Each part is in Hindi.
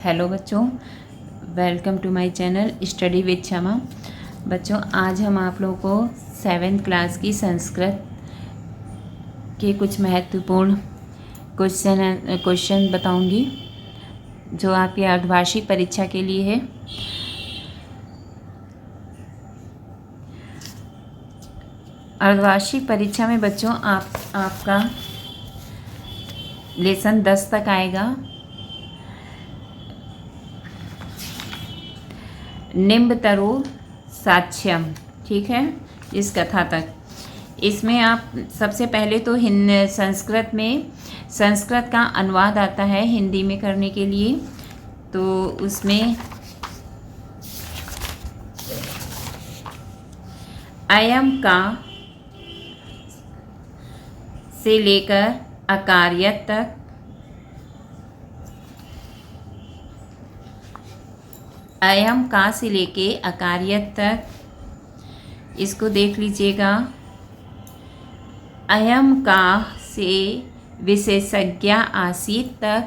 हेलो बच्चों, welcome to my channel study with Kshama. बच्चों, आज हम आप लोगों को 7th क्लास की संस्कृत के कुछ महत्वपूर्ण क्वेश्चन बताऊंगी जो आपकी अर्धवार्षिक परीक्षा के लिए है। अर्धवार्षिक परीक्षा में बच्चों आपका लेसन 10 तक आएगा। निम्बतरो साक्ष्यम, ठीक है, इस कथा तक। इसमें आप सबसे पहले तो संस्कृत का अनुवाद आता है हिंदी में करने के लिए। तो उसमें अयम का से लेकर अकार्यत तक, अयम का से लेके अकार्यत तक, इसको देख लीजिएगा। अयम का से विशेषज्ञ आसीत तक,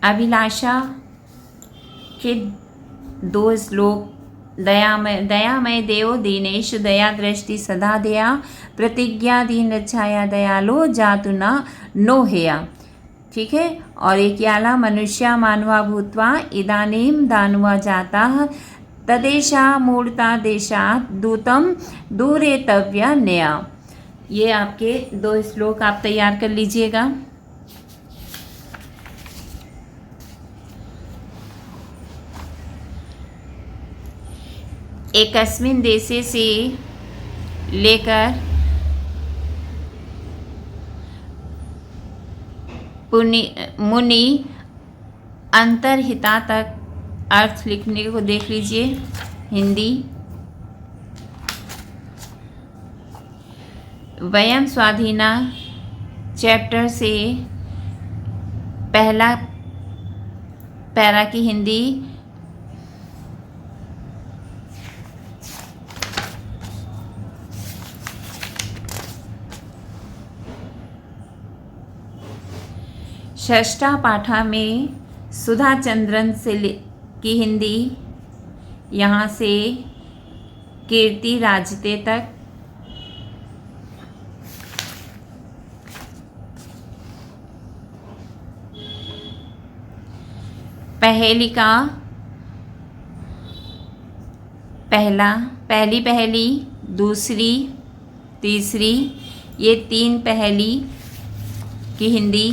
अभिलाषा के 2 श्लोक। दयामय देव दीनेश दया दृष्टि सदा दया, प्रतिज्ञा दीन रक्षाया दयालो जातु नो हेया, ठीक है। और एक याला मनुष्या मानवा भूत्वा इदानीम दानवा जाता तदेशा मूर्ता देशात दूतम दूरेतव्या नया। ये आपके 2 श्लोक आप तैयार कर लीजिएगा। एकस्मिन् देशे से लेकर मुनि अंतर्हिता तक अर्थ लिखने को देख लीजिए। हिंदी। वयम स्वाधीना चैप्टर से पहला पैरा की हिंदी। षष्ठा पाठा में सुधा चंद्रन से की हिंदी, यहाँ से कीर्ति राजते तक। पहेलिका पहली, दूसरी, तीसरी, ये 3 पहेली की हिंदी।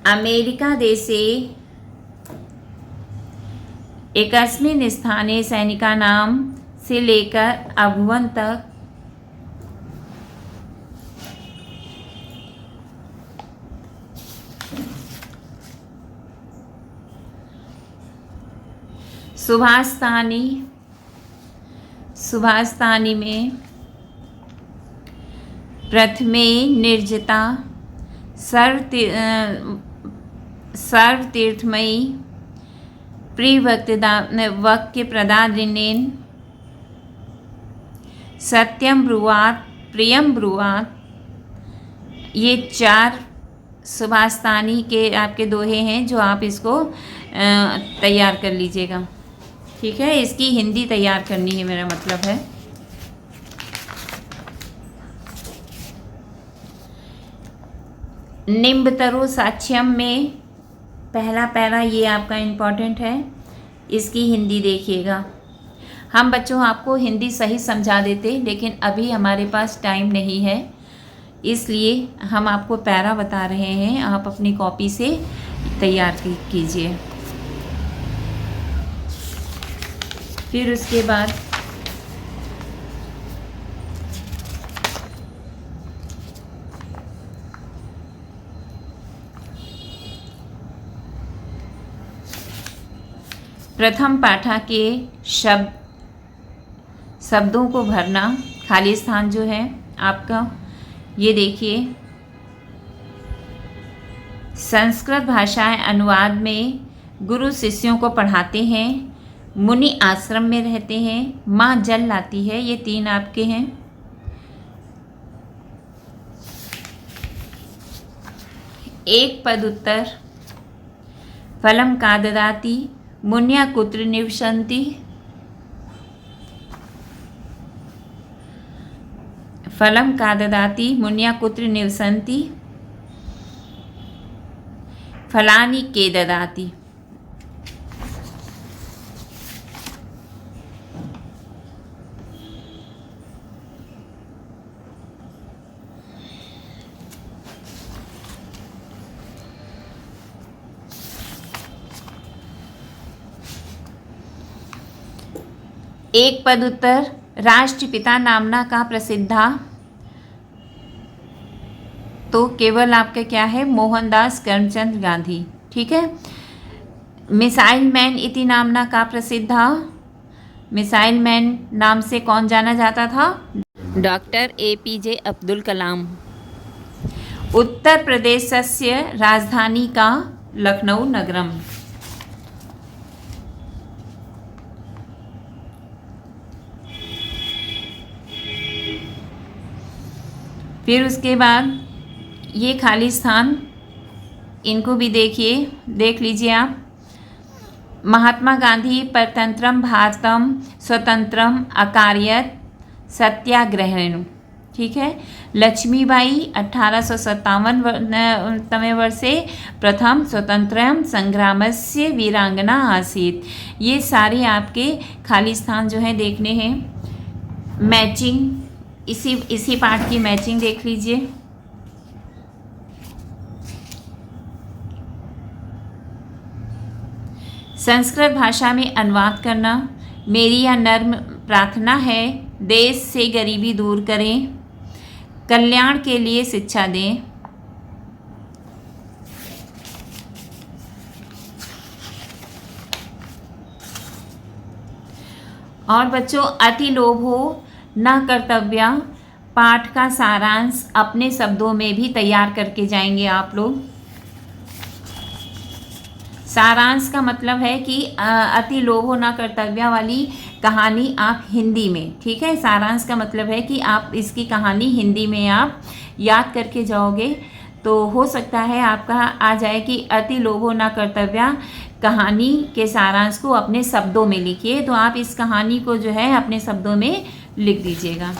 अमेरिका देशे एकस्मिन् स्थाने सैनिकानां से लेकर अभुवन तक। सुभाषतानी में प्रथमे निर्जिता सर्वतीर्थमयी प्रियवक्य प्रदारिणेन सत्यम ब्रुवात प्रियम ब्रुवात। ये 4 सुभाषतानी के आपके दोहे हैं जो आप इसको तैयार कर लीजिएगा, ठीक है। इसकी हिंदी तैयार करनी है, मेरा मतलब है। निम्बतरो साक्ष्यम में पहला पैरा ये आपका इम्पॉर्टेंट है, इसकी हिंदी देखिएगा। हम बच्चों आपको हिंदी सही समझा देते, लेकिन अभी हमारे पास टाइम नहीं है, इसलिए हम आपको पैरा बता रहे हैं। आप अपनी कॉपी से तैयार कीजिए। फिर उसके बाद प्रथम पाठा के शब्दों को भरना, खाली स्थान जो है आपका, ये देखिए। संस्कृत भाषाएं अनुवाद में गुरु शिष्यों को पढ़ाते हैं, मुनि आश्रम में रहते हैं, माँ जल लाती है। ये 3 आपके हैं। एक पद उत्तर। फलम का ददाति मुन्या कुत्र निवसन्ति। फलम का ददाति मुन्या कुत्र निवसन्ति। फलानि के ददाति। एक पद उत्तर। राष्ट्रपिता नामना का प्रसिद्धा, तो केवल आपका क्या है, मोहनदास करमचंद गांधी। ठीक है। मिसाइल मैन इति नामना का प्रसिद्धा, मिसाइल मैन नाम से कौन जाना जाता था, डॉक्टर APJ अब्दुल कलाम। उत्तर प्रदेशस्य राजधानी का लखनऊ नगरम। फिर उसके बाद ये खाली स्थान, इनको भी देख लीजिए आप। महात्मा गांधी परतंत्रम भारतम स्वतंत्रम अकारयत सत्याग्रहेणु। ठीक है। लक्ष्मीबाई 1857 वर्षे प्रथम स्वतंत्रम संग्रामस्य वीरांगना आसीत्। ये सारे आपके खाली स्थान जो हैं देखने हैं। मैचिंग, इसी पार्ट की मैचिंग देख लीजिए। संस्कृत भाषा में अनुवाद करना। मेरी यह नर्म प्रार्थना है, देश से गरीबी दूर करें, कल्याण के लिए शिक्षा दें। और बच्चों, अति लोभ हो न कर्तव्य पाठ का सारांश अपने शब्दों में भी तैयार करके जाएंगे आप लोग। सारांश का मतलब है कि अति लोभो न कर्तव्य वाली कहानी आप हिंदी में, ठीक है, सारांश का मतलब है कि आप इसकी कहानी हिंदी में आप याद करके जाओगे तो हो सकता है आपका आ जाए कि अति लोभो न कर्तव्य कहानी के सारांश को अपने शब्दों में लिखिए। तो आप इस कहानी को जो है अपने शब्दों में लिख दीजिएगा।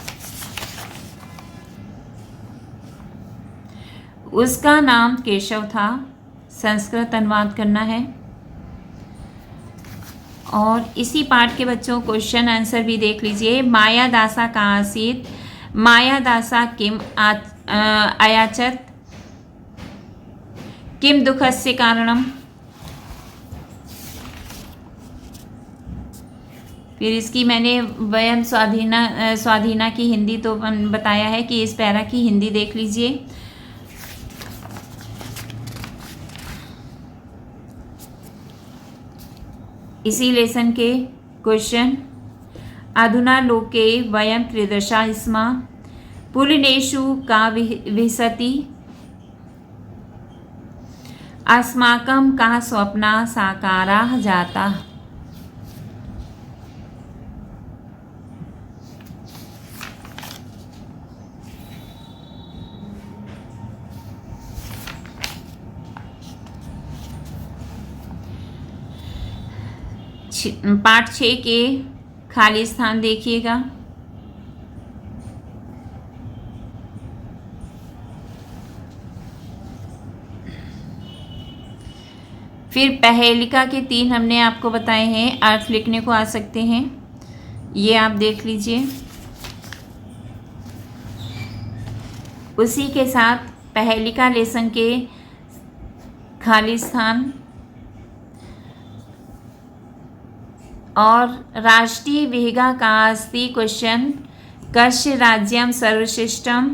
उसका नाम केशव था, संस्कृत अनुवाद करना है। और इसी पाठ के बच्चों क्वेश्चन आंसर भी देख लीजिए। माया दासा का आसीत, माया दासा किम अयाचत, किम दुखस्य कारणम। फिर इसकी मैंने वयम स्वाधीना की हिंदी तो बताया है कि इस पैरा की हिंदी देख लीजिए। इसी लेसन के क्वेश्चन। अधुना लोके वयम त्रिदशा स्म, पुलिनेषु का विसति, अस्माकं का स्वप्ना साकारा जाता। पाठ 6 के खाली स्थान देखिएगा। फिर पहेलिका के 3 हमने आपको बताए हैं, अर्थ लिखने को आ सकते हैं, ये आप देख लीजिए। उसी के साथ पहेलिका लेसन के खाली स्थान और राष्ट्रीय विहिगा का अस्ति क्वेश्चन। कस्य राज्यम सर्वश्रेष्ठम,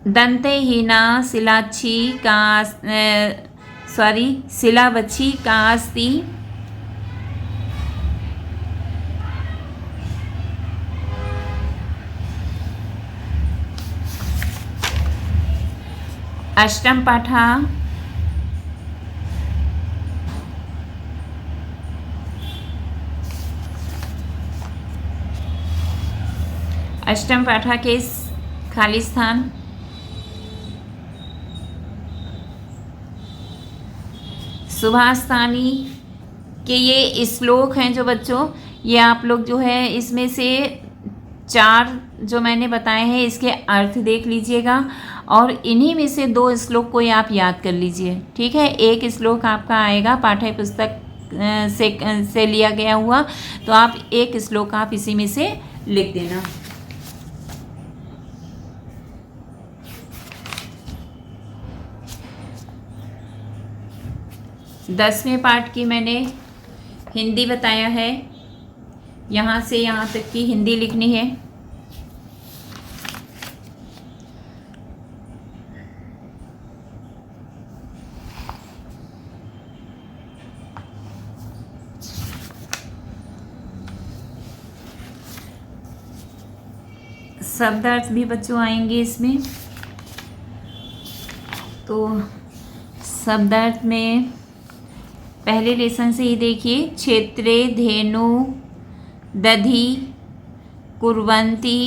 दंतेहीना शिलाच्छी का शिलावच्छी का अस्ति। अष्टम पाठा अष्टम पाठा के खाली स्थान सुभाषतानी के ये श्लोक हैं जो बच्चों, ये आप लोग जो है इसमें से 4 जो मैंने बताए हैं इसके अर्थ देख लीजिएगा और इन्हीं में से 2 श्लोक को आप याद कर लीजिए। ठीक है, एक श्लोक आपका आएगा पाठ्य पुस्तक से लिया गया हुआ, तो आप एक श्लोक आप इसी में से लिख देना। दसवें पाठ की मैंने हिंदी बताया है, यहाँ से यहाँ तक की हिंदी लिखनी है। शब्दार्थ भी बच्चों आएंगे इसमें, तो शब्दार्थ में पहले लेसन से ही देखिए, क्षेत्रे धेनु दधि कुर्वन्ति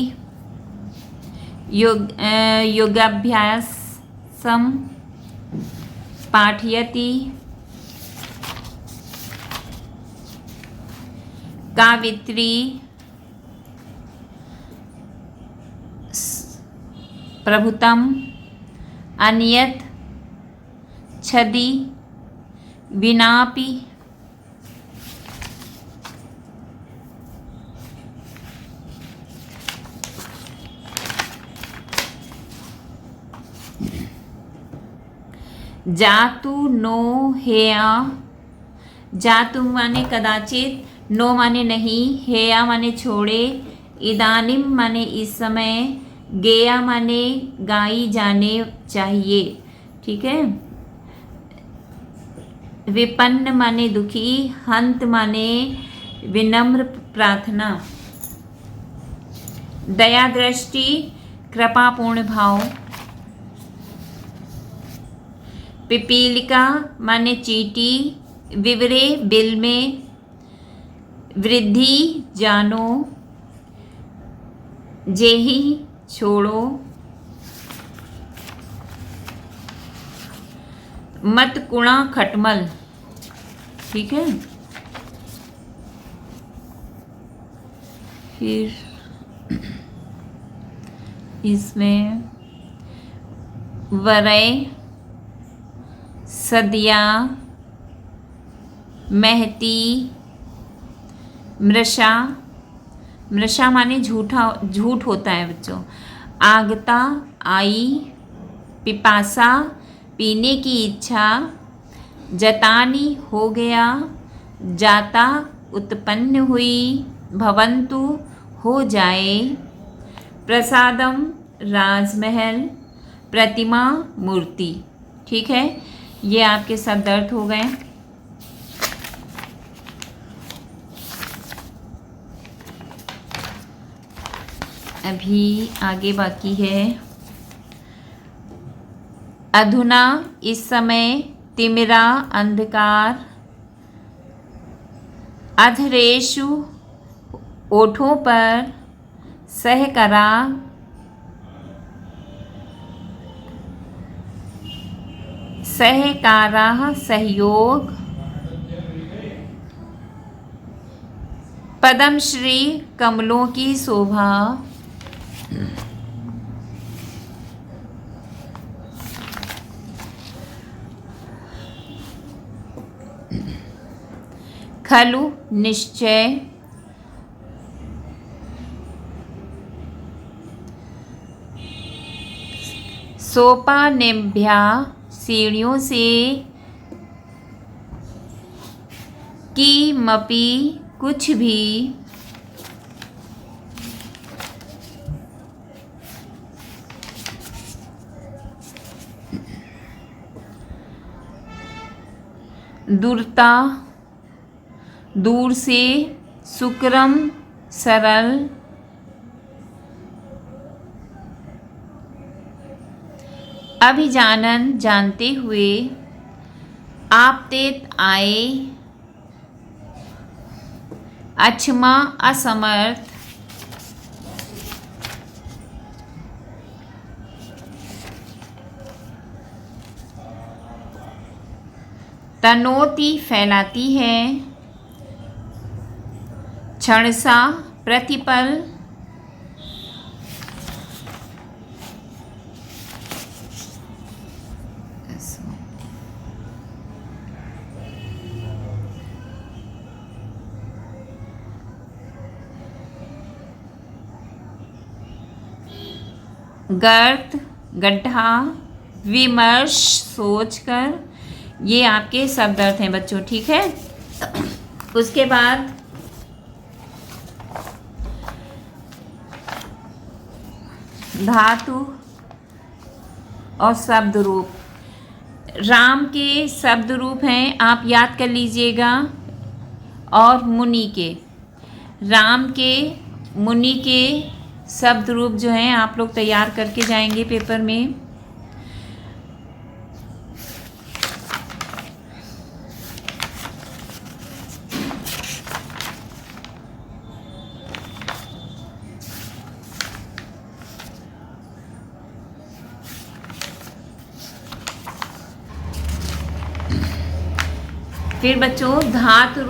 योगाभ्यासम पाठयति कावित्री प्रभुतम अन्यत् छदि विनापि जातु नो हेया, जातु माने कदाचित, नो माने नहीं, हेया माने छोड़े, इदानिम माने इस समय, गेया माने गाई जाने चाहिए। ठीक है, विपन्न माने दुखी, हंत माने विनम्र प्रार्थना, दया दृष्टि कृपापूर्ण भाव, पिपीलिका माने चींटी, विवरे बिल में, वृद्धि जानो, जेही छोड़ो, मत कुणा खटमल। ठीक है, फिर इसमें वरय, सदिया, महती, मृषा, मृषा माने झूठ होता है बच्चों, आगता आई, पिपासा पीने की इच्छा, जतानी हो गया, जाता उत्पन्न हुई, भवन्तु हो जाए, प्रसादम राजमहल, प्रतिमा मूर्ति। ठीक है, ये आपके शब्द अर्थ हो गए। अभी आगे बाकी है, अधुना इस समय, तिमिरा अंधकार, अधरेशु ओठों पर, सहकरा, सहकारा सहयोग, पद्मश्री कमलों की शोभा, खलु निश्चय, सोपानेभ्या सीढ़ियों से, किमपि कुछ भी, दूरता दूर से, सुक्रम सरल, अभिजानन जानते हुए, आपतेत आए, अक्षमा असमर्थ, तनोती फैलाती है, क्षणसा प्रतिपल, गर्त गड्ढा, विमर्श सोचकर, ये आपके शब्द अर्थ हैं बच्चों, ठीक है। उसके बाद धातु और शब्द रूप, राम के शब्द रूप हैं, आप याद कर लीजिएगा, और मुनि के, राम के मुनि के शब्द रूप जो हैं आप लोग तैयार करके जाएंगे पेपर में। फिर बच्चों धातु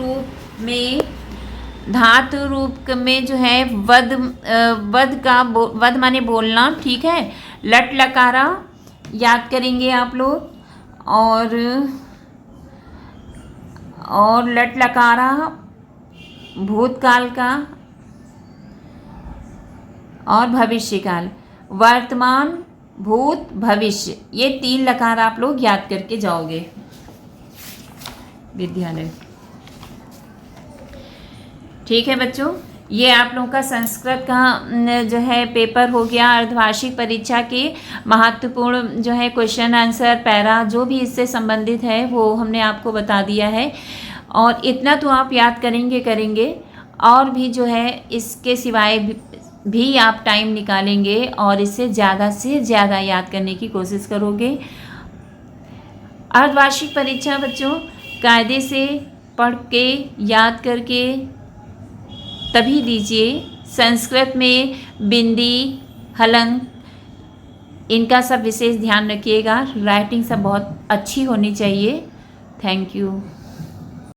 रूप में जो है वद माने बोलना, ठीक है। लट लकारा याद करेंगे आप लोग, और लट लकारा भूतकाल का और भविष्यकाल, वर्तमान भूत भविष्य, ये 3 लकार आप लोग याद करके जाओगे विद्यालय, ठीक है बच्चों। ये आप लोगों का संस्कृत का जो है पेपर हो गया। अर्धवार्षिक परीक्षा के महत्वपूर्ण जो है क्वेश्चन आंसर पैरा जो भी इससे संबंधित है वो हमने आपको बता दिया है, और इतना तो आप याद करेंगे, और भी जो है इसके सिवाय भी आप टाइम निकालेंगे और इससे ज़्यादा से ज़्यादा याद करने की कोशिश करोगे। अर्धवार्षिक परीक्षा बच्चों कायदे से पढ़ के याद करके तभी दीजिए। संस्कृत में बिंदी हलंग इनका सब विशेष ध्यान रखिएगा। राइटिंग सब बहुत अच्छी होनी चाहिए। Thank you.